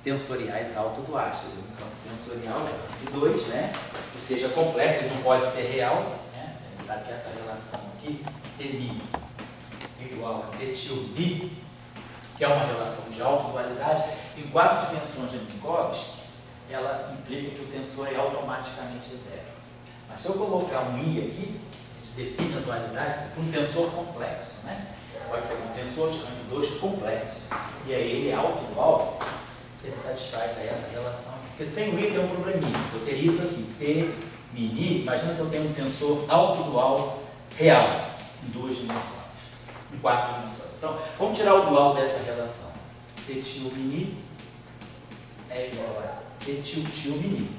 tensoriais autoduais, quer dizer, um campo tensorial de 2, né? Que seja complexo, ele não pode ser real, né? A gente sabe que essa relação aqui, Tmi igual a Ttilmi, que é uma relação de autodualidade, em 4 dimensões de Minkowski, ela implica que o tensor é automaticamente zero. Mas se eu colocar um I aqui, a gente define a dualidade por um tensor complexo, né? Pode ter um tensor de rank 2 complexo, e aí ele é autodual, se ele satisfaz aí essa relação. Porque sem o I tem um probleminha. Eu teria isso aqui, T mini, imagina que eu tenho um tensor autodual real, em 2 dimensões, em 4 dimensões. Então, vamos tirar o dual dessa relação. Ttilmi é igual a Ttilmi.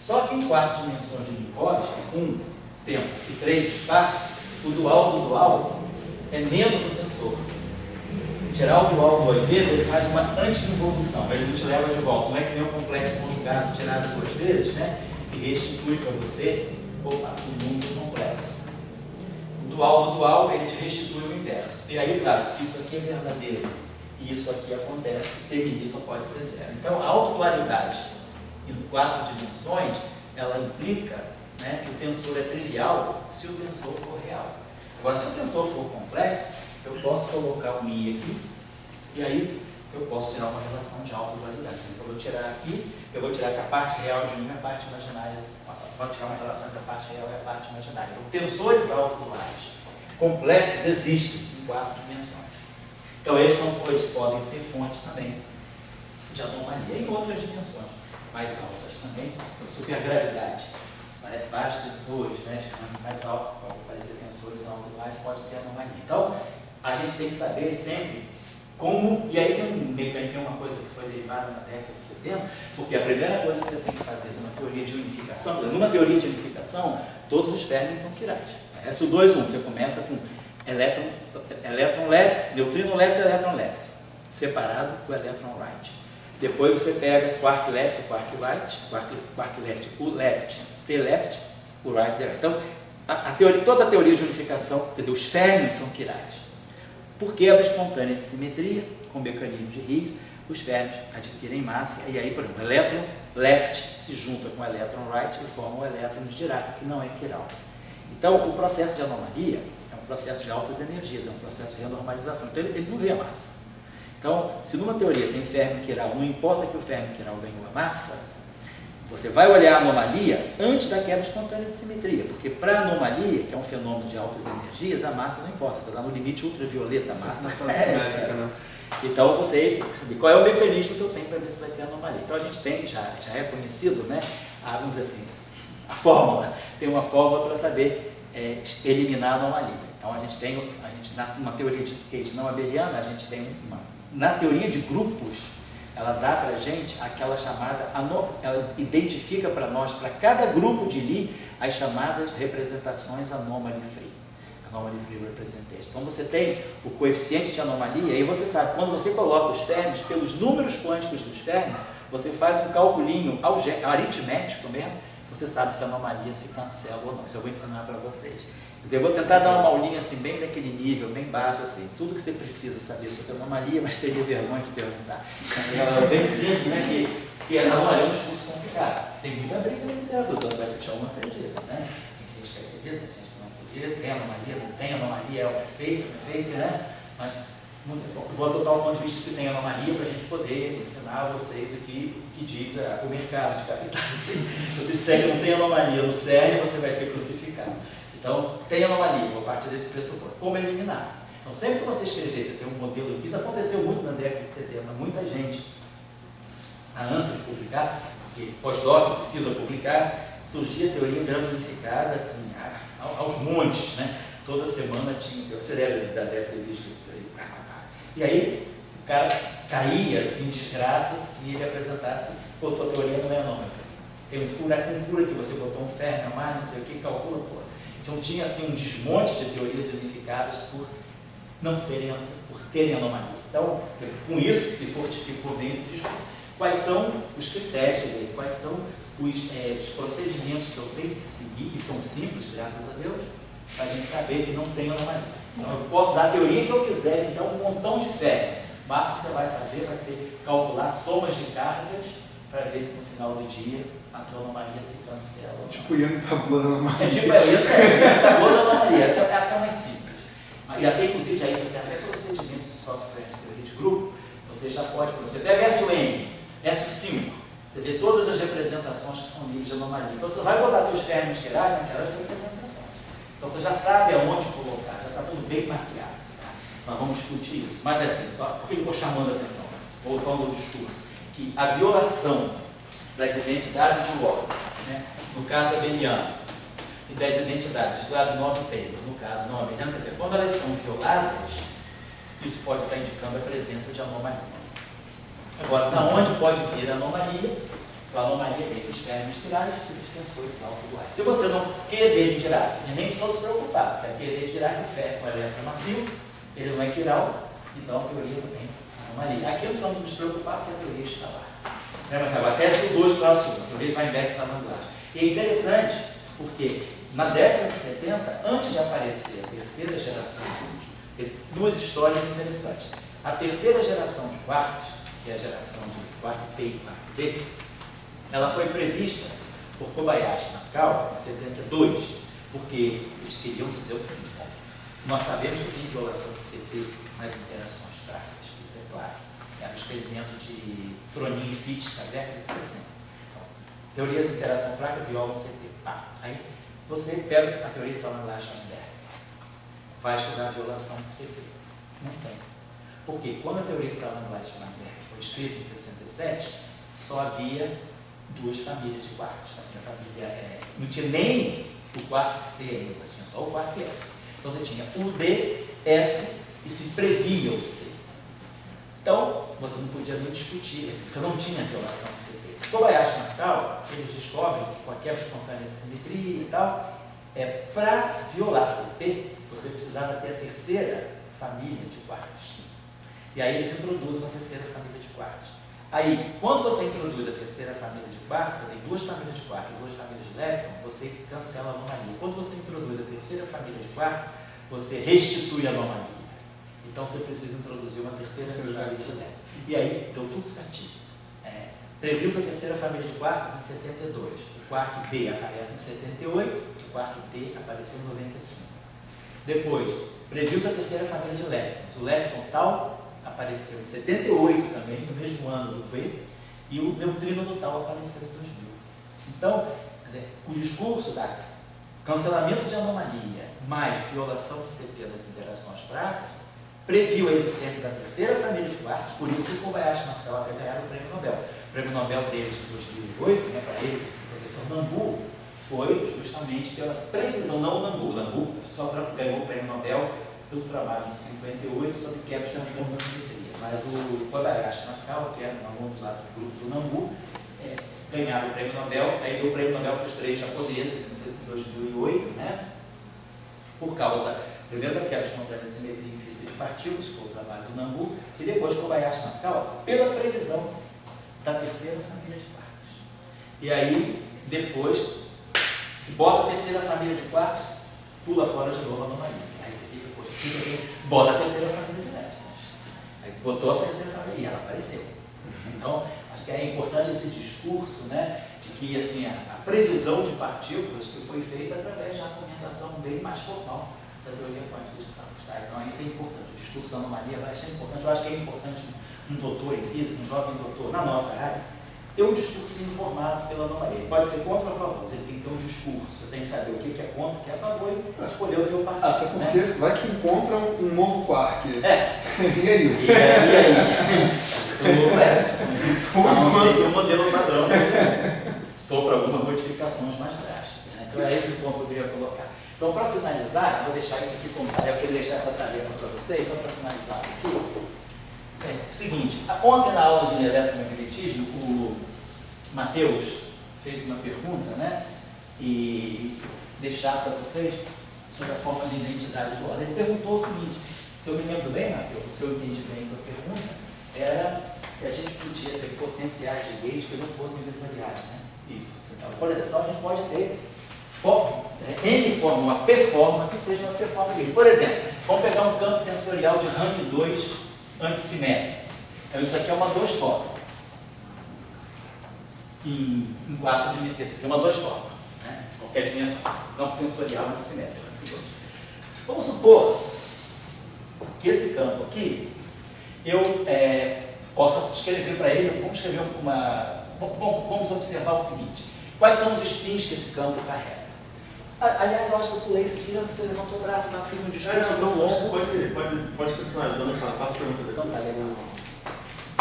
Só que em 4 dimensões de Minkowski, 1 tempo e 3 espaço, o dual do dual é menos o tensor. Tirar o dual 2 vezes, ele faz uma anti-involução, ele não te leva de volta. Não é que nem um complexo conjugado tirado 2 vezes, né? E restitui para você o número complexo. O dual do dual, ele te restitui o inverso. E aí, claro, se isso aqui é verdadeiro e isso aqui acontece, Tmi só pode ser zero. Então, a autodualidade em 4 dimensões, ela implica, né, que o tensor é trivial se o tensor for real. Agora, se o tensor for complexo, eu posso colocar um I aqui, e aí eu posso tirar uma relação de autodualidade. Então, eu vou tirar aqui, eu vou tirar que a parte real de 1 é a parte imaginária, vou tirar uma relação entre a parte real e a parte imaginária. Então, tensores autoduais complexos existem em 4 dimensões. Então, eles podem ser fontes também de anomalia em outras dimensões mais altas também, supergravidade. Parece vários tensores, né, de ranking mais alto, pode aparecer tensores autoduais, pode ter anomalia. Então, a gente tem que saber sempre como, e aí tem um mecanismo, uma coisa que foi derivada na década de 70, porque a primeira coisa que você tem que fazer numa teoria de unificação, numa teoria de unificação, todos os fermis são quirais. Essa é o 2, 1, você começa com elétron left, neutrino left, elétron left, separado do elétron right. Depois você pega quark left, quark right, quark left, o left, t left, o right, the right. Então, toda a teoria de unificação, quer dizer, os fermions são quirais. Por quebra espontânea de simetria, com mecanismo de Higgs, os fermions adquirem massa, e aí, por exemplo, o elétron left se junta com o elétron right e forma o elétron de Dirac, que não é quiral. Então, o processo de anomalia é um processo de altas energias, é um processo de renormalização. Então, ele não vê a massa. Então, se numa teoria tem fermion quiral, não importa que o fermion quiral ganhou a massa, você vai olhar a anomalia antes da quebra espontânea de simetria, porque para a anomalia, que é um fenômeno de altas energias, a massa não importa, você está no limite ultravioleta, a massa Então você tem que saber qual é o mecanismo que eu tenho para ver se vai ter anomalia. Então a gente tem, já é conhecido, né, vamos dizer assim, a tem uma fórmula para saber eliminar a anomalia. Então a gente numa teoria de rede não abeliana, a gente tem na teoria de grupos, ela dá para a gente aquela chamada, ela identifica para nós, para cada grupo de Lie, as chamadas representações anomaly free representation. Então você tem o coeficiente de anomalia, e você sabe, quando você coloca os fermions, pelos números quânticos dos fermions, você faz um calculinho aritmético mesmo, você sabe se a anomalia se cancela ou não. Isso eu vou ensinar para vocês. Quer dizer, eu vou tentar dar uma aulinha assim, bem daquele nível, bem baixo, assim, tudo que você precisa saber sobre a anomalia, mas teria vergonha de perguntar. Ela é bem simples, né? Que a anomalia é um discurso complicado. Tem muita briga na literatura, então vai fechar uma acredita, né? Tem gente que acredita, tem gente que não acredita, tem anomalia, não tem anomalia, é o que é feito, né? Mas vou adotar o ponto de vista que tem anomalia para a gente poder ensinar a vocês o que diz o mercado de capitais. Se você disser que não tem anomalia no CERN, você vai ser crucificado. Então, tem anomalia, vou partir desse pressuposto. Como eliminar? Então, sempre que você escrever, você tem um modelo, isso aconteceu muito na década de 70, muita gente, a ânsia de publicar, porque pós-doc precisa publicar, surgia a teoria unificada, assim, aos montes, né? Toda semana tinha, você já deve ter visto isso aí. E aí, o cara caía em desgraça se ele apresentasse, pô, tua teoria não é anômica. Tem um furo aqui, você botou um ferro a mais, não sei o que, calcula, pô. Então tinha assim um desmonte de teorias unificadas por terem anomalia. Então, com isso se fortificou bem esse discurso. Quais são os critérios aí? Quais são os procedimentos que eu tenho que seguir, e são simples, graças a Deus, para a gente saber que não tem anomalia. Então eu posso dar a teoria que eu quiser, então um montão de fé. O máximo que você vai fazer vai ser calcular somas de cargas para ver se no final do dia a tua anomalia se cancela. Tipo Yang Tabu da anomalia. Tipo Yang Tabu da anomalia, é até mais simples. E até inclusive já isso tem até procedimento de software de teoria de grupo, você já pode, você pega SUN, SU5, você vê todas as representações que são livres de anomalia. Então você vai botar seus términos gerais naquelas representações. Então você já sabe aonde colocar, já está tudo bem mapeado. Tá? Nós vamos discutir isso. Mas é assim, por que eu estou chamando a atenção? Voltando ao discurso, que a violação das identidades do órgão, né? No caso abeliano, e das identidades do lado 9 Taylor, no caso não abeliano, quer dizer, quando elas são violadas, isso pode estar indicando a presença de anomalia. Agora, da onde pode vir a anomalia? A anomalia vem dos términos tirados e dos tensores alto-iguais. Se você não QD de Dirac, nem precisa se preocupar, porque a QD de Dirac é ferro com elétron massivo, ele não é quiral, então a teoria não tem anomalia. Aqui não precisamos nos preocupar, porque a teoria está lá. Mas agora, SU2 para SU1, a teoria de Weinberg-Samanguard. E é interessante, porque na década de 70, antes de aparecer a terceira geração, teve duas histórias interessantes. A terceira geração de quarks, que é a geração de quark T e quark D, ela foi prevista por Kobayashi e Mascala em 72, porque eles queriam dizer o seguinte: bom, nós sabemos que tem violação de CT nas interações fracas, isso é claro. Era o experimento de Cronin e Fitch na década de 60. Então, teorias de interação fraca violam CT. Aí você pega a teoria de Samanguard-Schoenberg, vai estudar a violação de CT. Não tem. Porque quando a teoria de Samanguard-Schoenberg foi escrita em 67, só havia duas famílias de quarks. Não tinha nem o quark C ainda, tinha só o quark S. Então você tinha o D, S e se previa o C. Então, você não podia nem discutir, você não tinha violação de CT. Kobayashi e Mascala, eles descobrem que com a quebra espontânea de simetria e tal, para violar CT, você precisava ter a terceira família de quarks. E aí eles introduzem a terceira família de quarks. Aí, quando você introduz a terceira família de quarks, você tem duas famílias de quark e duas famílias de lepton, você cancela a anomalia. Quando você introduz a terceira família de quark, você restitui a anomalia. Então você precisa introduzir uma terceira família de lepton. E aí, deu tudo certinho. Previu-se a terceira família de quarks em 72. O quark B aparece em 78, o quark D apareceu em 95. Depois, previu-se a terceira família de leptons. O lepton tal apareceu em 78 também, no mesmo ano do B, e o neutrino do tal apareceu em 2000. Então, quer dizer, o discurso da cancelamento de anomalia mais violação do CT das interações fracas previu a existência da terceira família de quarks, por isso que o Kobayashi e Mascala até ganharam o prêmio Nobel. O prêmio Nobel deles de 2008, para eles, o professor Nambu, foi justamente pela previsão, não o Nambu. O Nambu só ganhou o prêmio Nobel pelo trabalho em 58 sobre quebra de transformação de simetria. Mas o Kobayashi e Mascala, que eram alunos lá do grupo do Nambu, ganharam o prêmio Nobel, aí deu o prêmio Nobel para os três japoneses em 2008, né? Por causa, primeiro, da quebra espontânea de simetria em física de partículas, que foi o trabalho do Nambu, e depois Kobayashi e Mascala, pela previsão da terceira família de quarks. E aí, depois, se bota a terceira família de quarks, pula fora de novo a anomalia. Aí você fica, bota a terceira família de leptons. Aí botou a terceira família e ela apareceu. Então, acho que é importante esse discurso, né, de que assim, a previsão de partículas que foi feita através de uma argumentação bem mais formal da teoria quântica de campos. Tá? Então, isso é importante. O discurso da anomalia vai ser importante. Eu acho que é importante um doutor em física, um jovem doutor na nossa área, ter um discurso informado pela anomalia. Ele pode ser contra ou a favor, mas ele tem que ter um discurso. Você tem que saber o que é contra, o que é a favor e escolher o teu partido. Até porque, né? Vai que encontra um novo quark. E aí? E aí? A não ser que o modelo padrão sofra algumas modificações mais drásticas. Né? Então é esse o ponto que eu queria colocar. Então, para finalizar, eu vou deixar isso aqui como tarefa, eu queria deixar essa tarefa para vocês, só para finalizar aqui. Seguinte, ontem na aula de eletromagnetismo, o Matheus fez uma pergunta, né? E deixar para vocês sobre a forma de identidade do órgão. Ele perguntou o seguinte: se eu me lembro bem, Matheus, se eu entendi bem a pergunta, era se a gente podia ter potenciais de Gauge que não fossem vetoriais, né? Isso. Então, por exemplo, então a gente pode ter N forma, uma P forma que seja uma P forma de Gauge. Por exemplo, vamos pegar um campo tensorial de rank 2 antissimétrico. Então isso aqui é uma 2 forma. Em 4 dimensões. Isso aqui é uma 2 forma. Né? Qualquer dimensão. Campo tensorial antissimétrico. Vamos supor que esse campo aqui, eu possa escrever para ele, vamos escrever vamos observar o seguinte: quais são os spins que esse campo carrega? Aliás, eu acho que eu pulei isso aqui, você levantou o braço, mas fiz um discurso tão longo. Pode continuar, dando chance, faça a pergunta dele. Então, tá legal.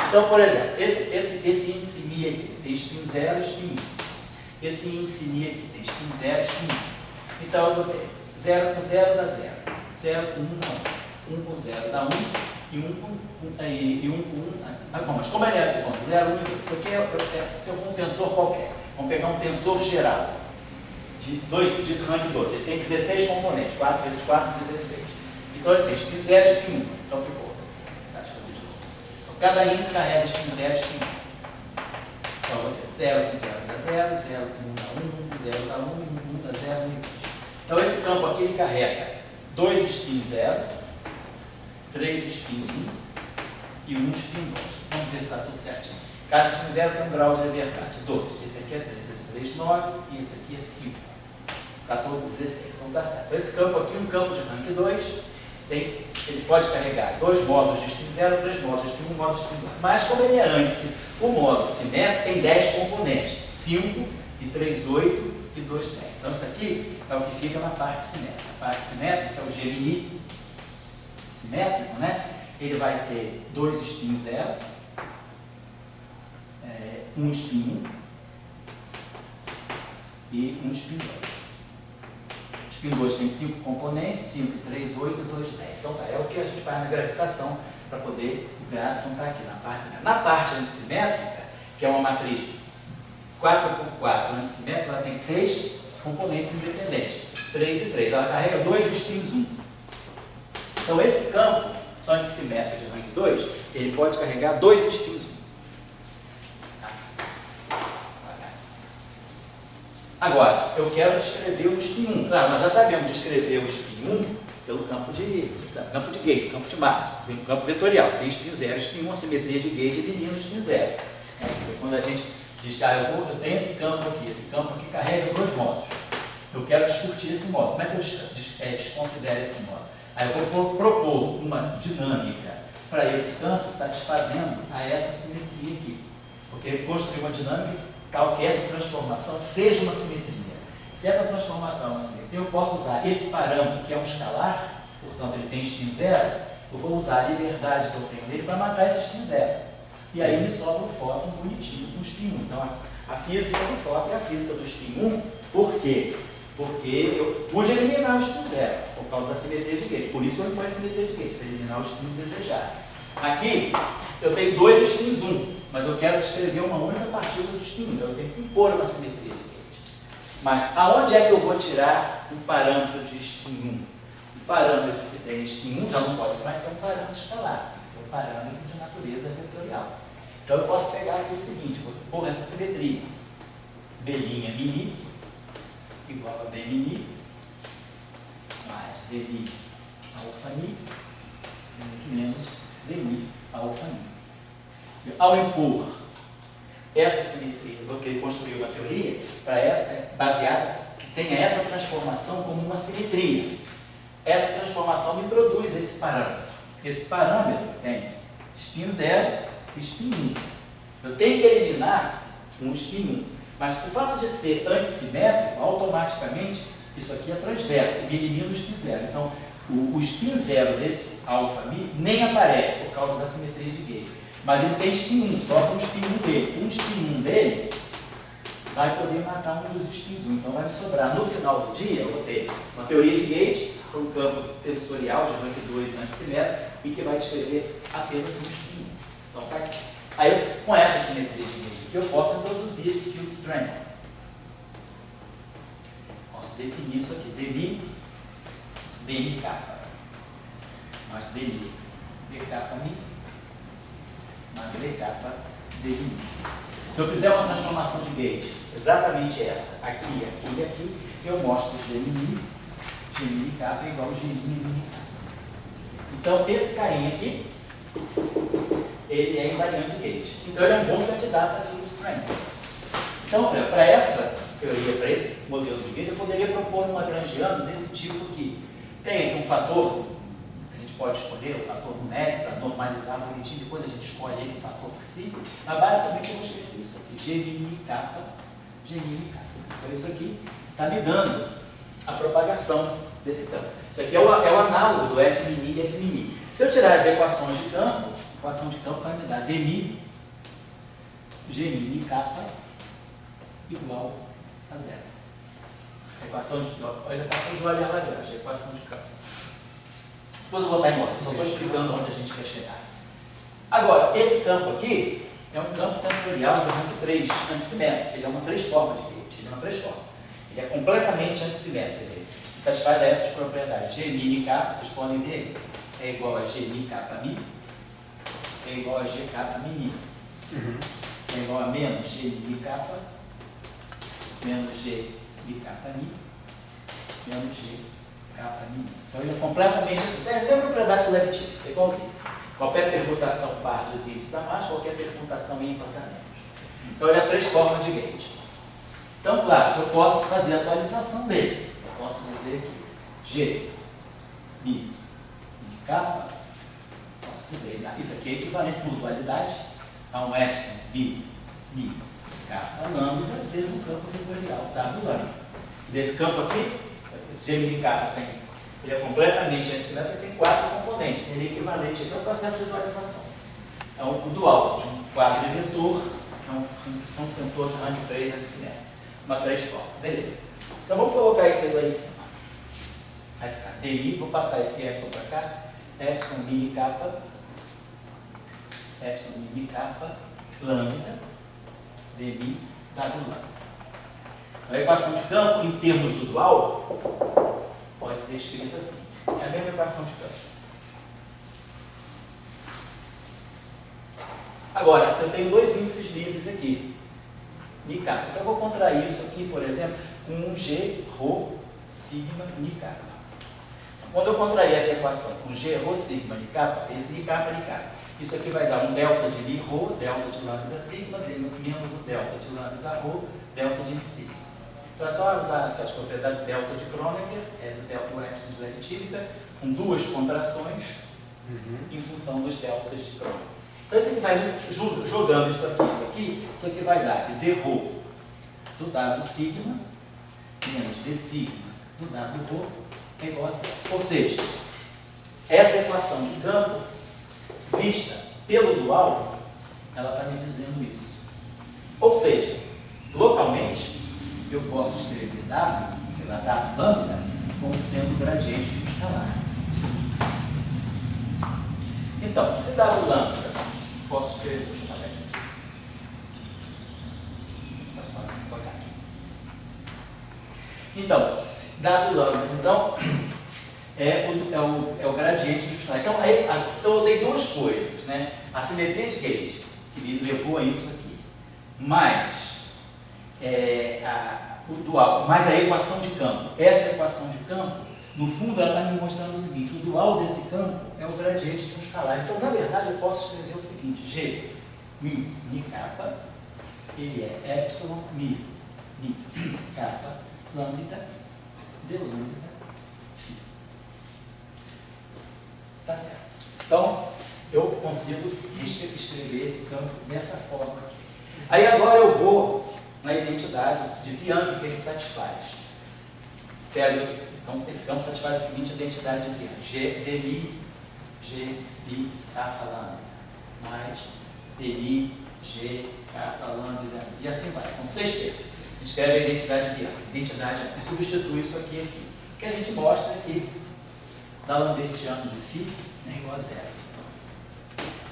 Então, por exemplo, esse índice Mi aqui tem spin 0 e spin 1. Esse índice Mi aqui tem spin 0 e spin 1. Então, eu vou ter 0 com 0 dá 0. 0 com 1 dá 1. 1 com 0 dá 1. E 1 com 1. Bom, mas como ele é 0, 1, isso aqui se eu for um tensor qualquer. Vamos pegar um tensor geral de rank 2. Ele tem 16 componentes. 4 vezes 4, 16. Então, ele tem spin 0 e spin 1. Então, ficou. Cada índice carrega spin 0 e spin 1. Então, eu vou ter 0 com 0 dá 0, 0 com 1 dá 1, 1 com 0 dá 1, 1 dá 0, 1 e 2. Então, esse campo aqui ele carrega 2 spin 0, 3 spins 1 e 1 spin 2. Vamos ver se está tudo certinho. Cada spin 0 tem um grau de liberdade, 2. Esse aqui é 3, esse 3, 9 e esse aqui é 5. 14, 16. Então, está certo. Esse campo aqui, um campo de rank 2, ele pode carregar 2 módulos de spin 0, 3 módulos de spin 1, 1 módulo de spin 2. Mas como ele é antes, o módulo simétrico tem 10 componentes. 5 e 3, 8 e 2, 10. Então isso aqui é o que fica na parte simétrica. A parte simétrica é o Gemini simétrico, né? Ele vai ter 2 spin 0, 1 spin 1 e 1 spin 2. Spin 2 tem 5 componentes, 5, 3, 8 e 2, 10. Então tá, é o que a gente faz na gravitação para poder o gráfico não estar aqui na parte simétrica. Na parte antissimétrica, que é uma matriz 4x4 antissimétrica, ela tem 6 componentes independentes, 3 e 3. Ela carrega 2 spins 1. Então esse campo antissimétrico de rank 2, ele pode carregar 2 spins 1. Agora, eu quero descrever o spin 1. Claro, nós já sabemos descrever o spin 1 pelo campo de gauge, campo de Maxwell, pelo campo vetorial. Tem spin 0 e spin 1, a simetria de gauge elimina o spin 0. Quando a gente diz que eu tenho esse campo aqui carrega 2 módulos. Eu quero discutir esse módulo. Como é que eu desconsidero esse módulo? Aí eu vou propor uma dinâmica para esse campo satisfazendo a essa simetria aqui. Porque ele construiu uma dinâmica tal que essa transformação seja uma simetria. Se essa transformação é uma simetria, eu posso usar esse parâmetro que é um escalar, portanto ele tem spin 0, eu vou usar a liberdade que eu tenho dele para matar esse spin 0. E aí me sobra um fóton bonitinho com o spin 1. Então a física do fóton é a física do spin 1. Por quê? Porque eu pude eliminar o spin 0 por causa da simetria de gauge. Por isso eu imponho a simetria de gauge, para eliminar o spin desejado. Aqui eu tenho 2 spins 1. Mas eu quero descrever uma única partícula do spin 1, então eu tenho que impor uma simetria de gauge. Mas aonde é que eu vou tirar um parâmetro de spin 1? Um parâmetro que tem spin 1 já não pode mais ser um parâmetro escalar, tem que ser um parâmetro de natureza vetorial. Então eu posso pegar aqui o seguinte, vou pôr essa simetria. B' mini igual a B mini mais D' alfa mi menos D' alfa mi. Ao impor essa simetria, eu vou querer construir uma teoria para baseada que tenha essa transformação como uma simetria. Essa transformação me introduz esse parâmetro. Esse parâmetro tem spin 0 e spin 1. Eu tenho que eliminar um spin 1. Mas o fato de ser antissimétrico, automaticamente, isso aqui é transverso, me elimina o spin 0. Então, o spin 0 desse alfa mi nem aparece por causa da simetria de gauge. Mas ele tem spin 1, só com o spin 1 dele. Um spin 1 dele vai poder matar um dos spins 1. Então vai me sobrar, no final do dia, eu vou ter uma teoria de gauge para um campo tensorial de rank 2 antissimétrico e que vai descrever apenas um spin 1. Então, tá aqui. Aí, com essa simetria de gauge, eu posso introduzir esse field strength. Posso definir isso aqui, dmi bmk mais dmi bk mi mais bk dmi. Se eu fizer uma transformação de gauge, exatamente essa, aqui, aqui e aqui, eu mostro Gemini k é igual a Gemini k. Então, esse carinha aqui ele é invariante gauge. Então ele é um bom candidato a field strength. Então, para essa teoria, para esse modelo de gauge, eu poderia propor um lagrangiano desse tipo aqui. Tem aqui um fator, a gente pode escolher o fator numérico para normalizar bonitinho, depois a gente escolhe aí o fator psi, mas basicamente eu vou escrever isso aqui, G mini kappa, G mini kappa. Então isso aqui está me dando a propagação desse campo. Isso aqui é o análogo do F mini e F mini. Se eu tirar as equações de campo, a equação de campo vai me dar d mi, G mini kappa igual a zero. A equação de campo, olha a equação de Euler-Lagrange, a equação de campo. Depois eu vou botar em ordem, só estou explicando onde a gente quer chegar. Agora, esse campo aqui é um campo tensorial de rango 3, antissimétrico. Ele é uma 3 forma de gauge, ele é uma 3 forma. Ele é completamente antissimétrico, quer dizer, satisfaz essas propriedades. G mini kappa, vocês podem ver, é igual a G mi kappa mi, é igual a G kappa mini, é igual a menos G mini kappa, menos G mi kappa mi, menos G kappa mini. Então ele é completamente, lembra a propriedade do Levi-Tip, é igualzinho. Qualquer permutação par dos índices da massa, qualquer permutação ímpar da menos. Então ele é 3 formas de gauge. Então, claro, eu posso fazer a atualização dele. Eu posso dizer que G mi kappa, posso dizer, isso aqui é equivalente por dualidade a um epsilon mi kappa lambda vezes um campo vetorial W lambda. Esse campo aqui, esse G mi kappa ele é completamente antissimétrico, tem 4 componentes, ele é equivalente, esse é o processo de dualização. É o dual de um quadro vetor, é um tensor de rango 3 antissimétrico, uma 3 forma, beleza. Então vamos colocar isso aí lá em cima. Vai ficar dmi, vou passar esse epsilon para cá, epsilon mini kappa, lambda, dmi, w lambda. Então, a equação de campo, em termos do dual, pode ser escrita assim. É a mesma equação de campo. Agora, eu tenho 2 índices livres aqui. Mi kappa. Então, eu vou contrair isso aqui, por exemplo, com um G, ρ, sigma, mi kappa. Quando eu contrair essa equação com G, ρ, sigma, mi kappa, tem esse mi kappa, mi kappa. Isso aqui vai dar um delta de mi, ρ, delta de lambda, sigma, menos o delta de lambda, ρ, delta de mi, sigma. Então é só usar aquelas propriedades delta de Kronecker, do delta do epsilon de Levi-Tip, com 2 contrações em função dos deltas de Kronecker. Então isso aqui vai jogando isso aqui vai dar que d ρ do W sigma menos d sigma do W ρ é igual a zero. Ou seja, essa equação de campo, vista pelo dual, ela está me dizendo isso. Ou seja, localmente, eu posso escrever W, pela W lambda, como sendo o gradiente de um escalar. Então, se W lambda, posso escrever, deixa eu apagar isso aqui. Posso apagar. Então, se W lambda, então, é o gradiente de um escalar. Então, eu usei 2 coisas, né? A simetria de gauge, que me levou a isso aqui, mais o dual, mais a equação de campo. Essa equação de campo, no fundo, ela está me mostrando o seguinte: o dual desse campo é o gradiente de um escalar. Então, na verdade, eu posso escrever o seguinte: G mi kappa, ele é epsilon mi kappa lambda de lambda φ. Tá certo. Então, eu consigo escrever esse campo dessa forma aqui. Aí agora eu vou na identidade de Bianchi que ele satisfaz. Pego então esse campo satisfaz a seguinte identidade de Bianchi: G mi kappa lambda mais dmi G kappa lambda, e assim vai. São 6 termos. A gente escreve a identidade de Bianchi. Identidade e substitui isso aqui. O que a gente mostra aqui da Lambertiano de φ é igual a zero.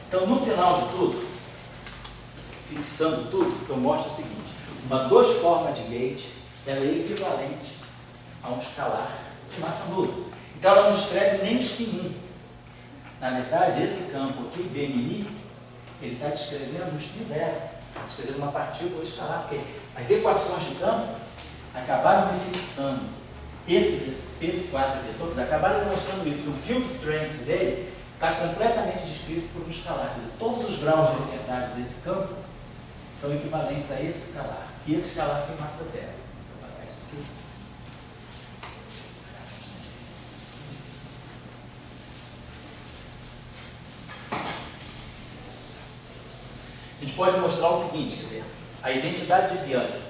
Então, no final de tudo, fixando tudo, eu mostro o seguinte: uma 2 forma de gauge ela é equivalente a um escalar de massa nula. Então ela não escreve nem spin 1. Na verdade, esse campo aqui, B mini, ele está descrevendo um spin 0. Está descrevendo uma partícula escalar, porque as equações de campo acabaram me fixando esse quadro de vetores, acabaram mostrando isso. O field strength dele está completamente descrito por um escalar. Quer dizer, todos os graus de liberdade desse campo são equivalentes a esse escalar. E esse escalar tem massa zero. Vou apagar isso aqui. A gente pode mostrar o seguinte, quer dizer, a identidade de Bianchi,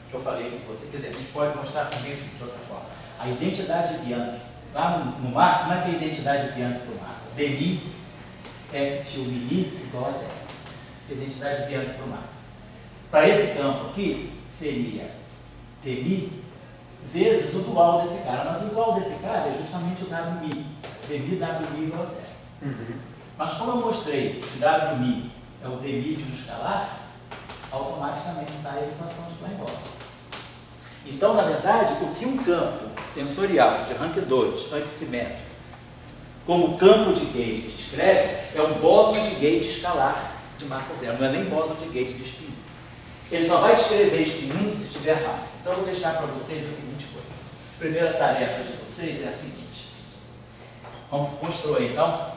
que eu falei aqui com você, quer dizer, a gente pode mostrar também isso de outra forma. A identidade de Bianchi, lá no Márcio, como é que é a identidade de Bianchi para o Márcio? Dmi F o mini igual a zero. Essa é a identidade de Bianchi para o Márcio. Para esse campo aqui, seria Dmi vezes o dual desse cara, mas o dual desse cara é justamente o WMi. Dmi WMi igual a zero. Mas como eu mostrei que WMi é o Dmi de um escalar, automaticamente sai a equação de Klein-Bach. Então, na verdade, o que um campo tensorial de rank 2, antissimétrico, como campo de gauge descreve, é um bóson de gauge escalar de massa zero, não é nem bóson de gauge de spin. Ele só vai descrever spin 1 se tiver massa. Então, eu vou deixar para vocês a seguinte coisa. A primeira tarefa de vocês é a seguinte. Vamos construir, então,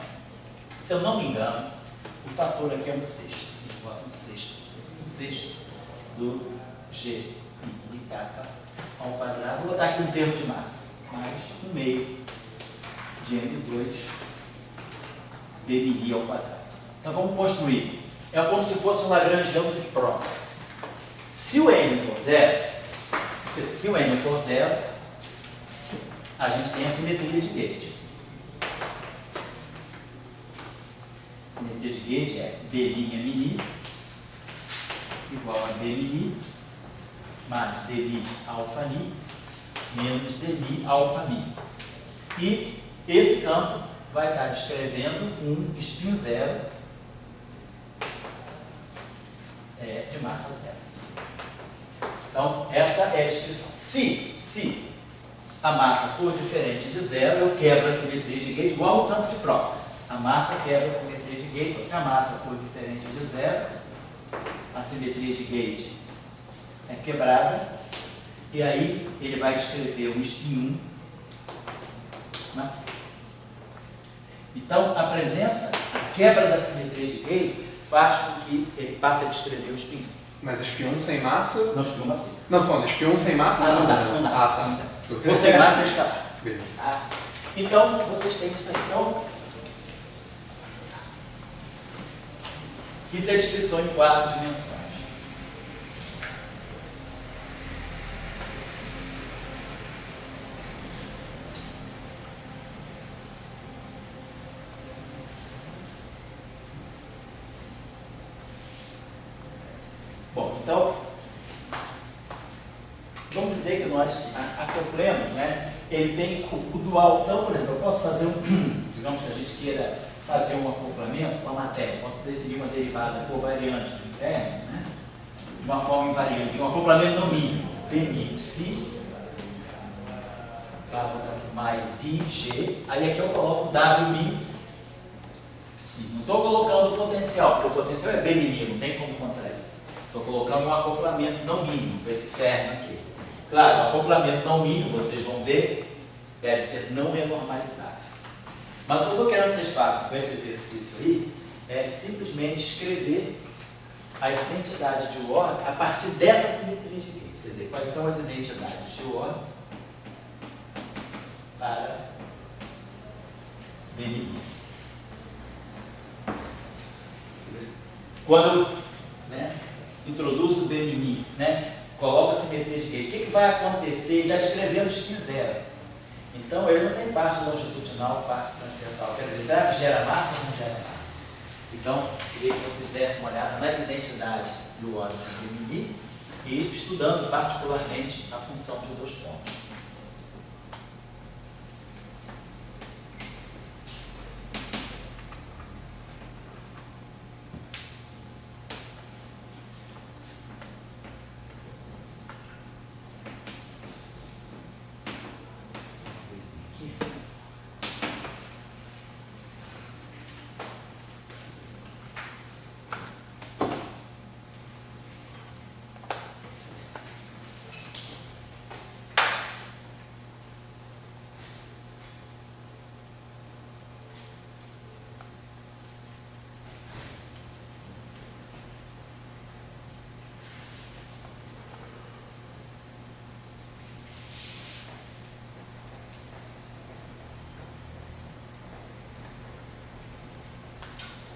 se eu não me engano, o fator aqui é um sexto. A gente bota um sexto do G e K ao quadrado. Vou botar aqui um termo de massa, mais 1/2 de M2 dmi ao quadrado. Então vamos construir. É como se fosse um lagrangiano de prova. Se o n for zero, a gente tem a simetria de gauge. A simetria de gauge é B' mini igual a B mini mais dmi alfa mi menos dmi alfa mi. E esse campo vai estar descrevendo um spin zero de massa zero. Então, essa é a descrição. Se a massa for diferente de zero, eu quebro a simetria de gauge igual ao campo de prova. A massa quebra a simetria de gauge. Então, se a massa for diferente de zero, a simetria de gauge é quebrada. E aí, ele vai descrever o spin 1 massa. Então, a presença, a quebra da simetria de gauge faz com que ele passe a descrever o spin 1. Mas espião sem massa... Não espinho macio. Não, tô falando, espião sem massa... Não dá. Ah, tá. Ou sem massa é escalar. Beleza. Então, vocês têm isso aí. Então, isso é a descrição em 4 dimensões. Bom, então, vamos dizer que nós acoplemos, né? Ele tem o dual. Então, por exemplo, eu posso fazer digamos que a gente queira fazer um acoplamento com a matéria. Posso definir uma derivada covariante do inferno, né? De uma forma invariante. Um acoplamento no mínimo. Dmi psi, mais I, G. Aí aqui eu coloco WMi psi. Não estou colocando o potencial, porque o potencial é B mínimo, não tem como contrair. Estou colocando um acoplamento não mínimo com esse termo aqui. Claro, o acoplamento não mínimo, vocês vão ver, deve ser não normalizável. Mas o que eu estou querendo que vocês façam com esse exercício aí é simplesmente escrever a identidade de ordem a partir dessa simetria de gauge. Quer dizer, quais são as identidades de ordem para Dmi. Quando introduz o Dmi, coloca a simetria de gauge, o que vai acontecer? Ele está descrevendo o spin zero. Então, ele não tem parte longitudinal, parte transversal. Quer dizer, será que gera massa ou não gera massa? Então, eu queria que vocês dessem uma olhada nas identidades do órgão de Dmi e estudando particularmente a função de 2 pontos.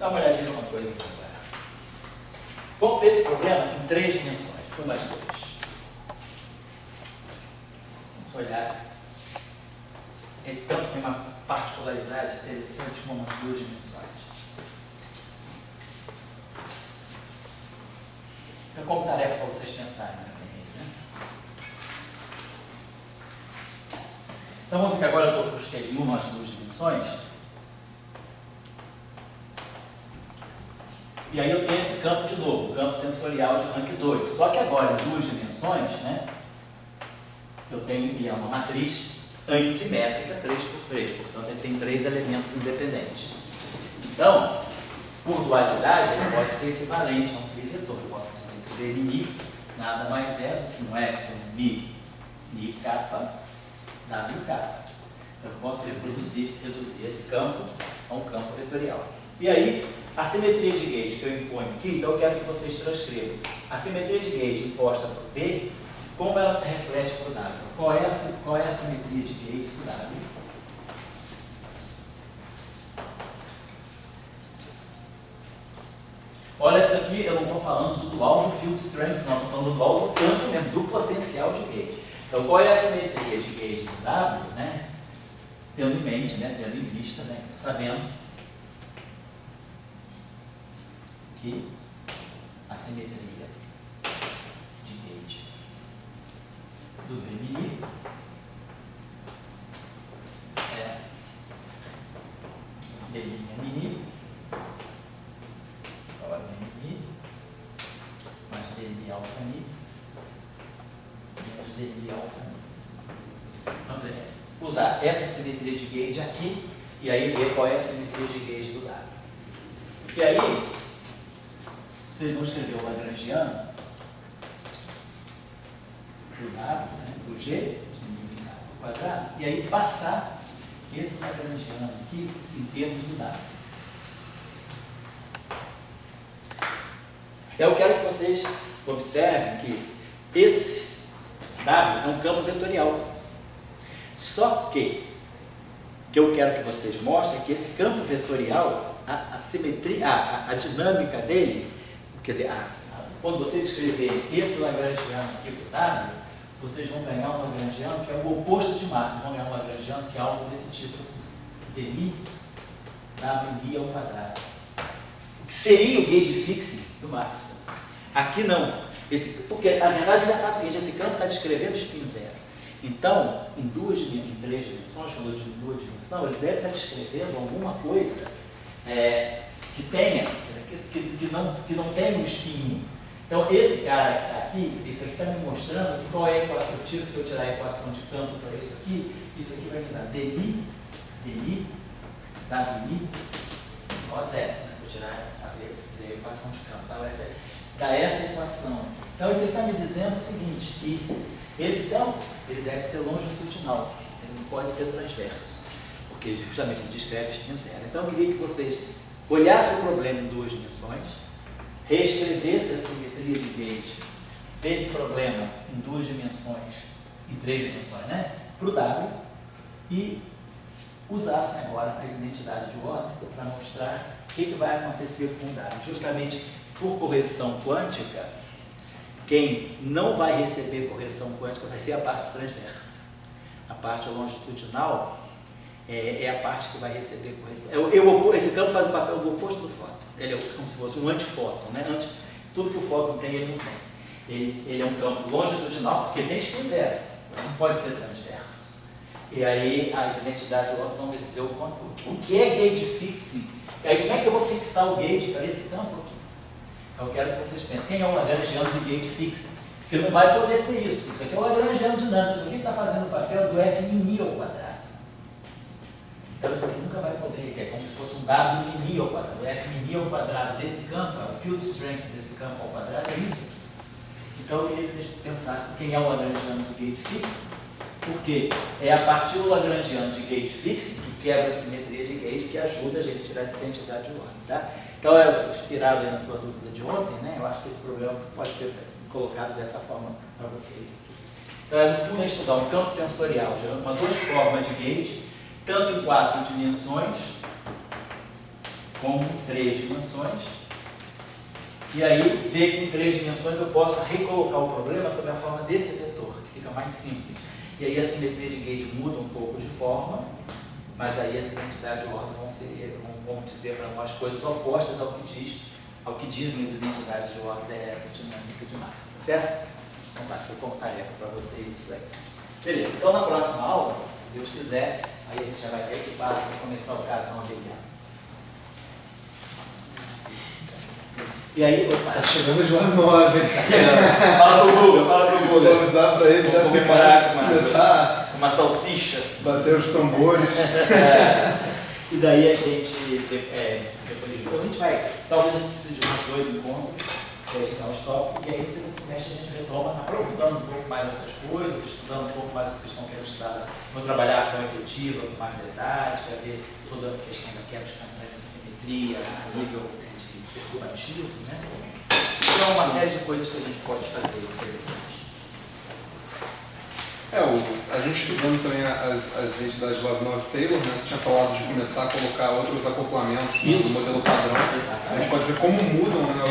Dá uma olhadinha numa coisa aqui agora. Vamos ver esse problema em 3 dimensões, por mais 2. Vamos olhar. Esse campo tem uma particularidade interessante como as 2 dimensões. Então, como tarefa para vocês pensarem também, né? Então, vamos ver que agora eu postei uma as 2 dimensões. E aí eu tenho esse campo de novo, o campo tensorial de rank 2. Só que agora, em 2 dimensões, né? Eu tenho uma matriz antissimétrica 3×3, portanto ele tem 3 elementos independentes. Então, por dualidade, ele pode ser equivalente a um trivetor. Eu posso dizer que o DMI nada mais é do que um epsilon mi kappa w kappa. Eu posso reduzir esse campo a um campo vetorial. E aí, a simetria de gauge que eu imponho aqui, então eu quero que vocês transcrevam. A simetria de gauge imposta por B, como ela se reflete para o W? Qual é a simetria de gauge do W? Olha, isso aqui eu não estou falando do dual do field strength, não, estou falando do dual do campo mesmo, do potencial de gauge. Então, qual é a simetria de gauge do W, né? Tendo em mente, né? Tendo em vista, né? Sabendo que a simetria de gauge do DMI é D' mini igual a DMI mais DMI alfa mi menos DMI alfa mi. Vamos usar essa simetria de gauge aqui e aí ver qual é a simetria de gauge do W. E aí, vocês vão escrever o lagrangiano do W, né, do G, ao quadrado, e aí passar esse lagrangiano aqui em termos do W. Eu quero que vocês observem que esse W é um campo vetorial. Só que o que eu quero que vocês mostrem é que esse campo vetorial, a simetria, a dinâmica dele, quer dizer, quando vocês escreverem esse lagrangiano aqui para o W, vocês vão ganhar um lagrangiano que é o oposto de Maxwell. Vocês vão ganhar um lagrangiano que é algo desse tipo assim. Dmi, Wmi ao quadrado. O que seria o gauge fixing do Maxwell. Aqui não. Porque, na verdade, a gente já sabe o seguinte, esse campo está descrevendo spin zero. Então, em 3 dimensões, quando eu digo 2 dimensões, ele deve estar descrevendo alguma coisa que tenha, que não tenha um espinho. Então, esse cara que está aqui, isso aqui está me mostrando qual é a equação. Se eu tirar a equação de campo para isso aqui vai me dar dmi, wmi, igual a zero. Né? Se eu fazer a equação de campo, tá? Vai ser, dá essa equação. Então, isso está me dizendo o seguinte, que esse campo, ele deve ser longitudinal, ele não pode ser transverso, porque justamente ele descreve spin zero. Então, eu queria que vocês olhassem o problema em 2 dimensões, reescrevessem a simetria de gauge desse problema em 2 dimensões, em 3 dimensões, né, para o W, e usassem agora as identidades de ordem para mostrar o que vai acontecer com o W. Justamente por correção quântica, quem não vai receber correção quântica vai ser a parte transversa. A parte longitudinal é a parte que vai receber correção. Esse campo faz o papel do oposto do fóton. Ele é como se fosse um antifóton, né? Tudo que o fóton tem, ele não tem. Ele é um campo longitudinal, porque tem spin zero, não pode ser transverso. E aí as identidades do outro vão dizer o que é gauge fixing. E aí como é que eu vou fixar o gauge para esse campo aqui? Eu quero que vocês pensem, quem é o lagrangiano de gauge fixing? Porque não vai poder ser isso. Isso aqui é o lagrangiano dinâmico. Isso aqui está fazendo o papel do Fmi ao quadrado. Então isso aqui nunca vai poder, que é como se fosse um Wmi ao quadrado. O Fmi ao quadrado desse campo, o field strength desse campo ao quadrado, é isso aqui. Então eu queria que vocês pensassem quem é o lagrangiano do gauge fixing, porque é a partir do lagrangiano de gauge fixing que quebra a simetria de gauge que ajuda a gente a tirar essa identidade de ordem, tá? Então, inspirado aí na tua dúvida de ontem, né? Eu acho que esse problema pode ser colocado dessa forma para vocês aqui. Então, no fundo, é estudar um campo tensorial de uma 2 formas de gauge, tanto em 4 dimensões, como 3 dimensões. E aí, ver que em 3 dimensões eu posso recolocar o problema sob a forma desse vetor, que fica mais simples. E aí a simetria de Gauge muda um pouco de forma, mas aí as identidades de ordem vão dizer para nós coisas opostas ao que dizem as identidades de ordem aerodinâmica de Maxwell, tá certo? Então tá, ficou como tarefa para vocês isso aí. Beleza, então na próxima aula, se Deus quiser, aí a gente já vai estar equipado para começar o caso não abeliano. E aí, opa, Tá chegando já 9. fala pro Google, Vou avisar pra ele já Vou comemorar com começar uma salsicha. a bater os tambores. E daí a gente, depois de a gente vai, talvez a gente precise de uns 2 encontros, para a gente dar os tópicos, e aí no segundo semestre a gente retoma, aprofundando um pouco mais essas coisas, estudando um pouco mais o que vocês estão querendo estudar. Vamos trabalhar a ação efetiva com mais detalhes, para ver toda a questão da quebra de simetria a nível perturbativo, né? Então, uma série de coisas que a gente pode fazer interessantes. A gente estudando também as identidades Lyapunov-Taylor, né? Você tinha falado de começar a colocar outros acoplamentos no modelo padrão. Exatamente. A gente pode ver como mudam, né,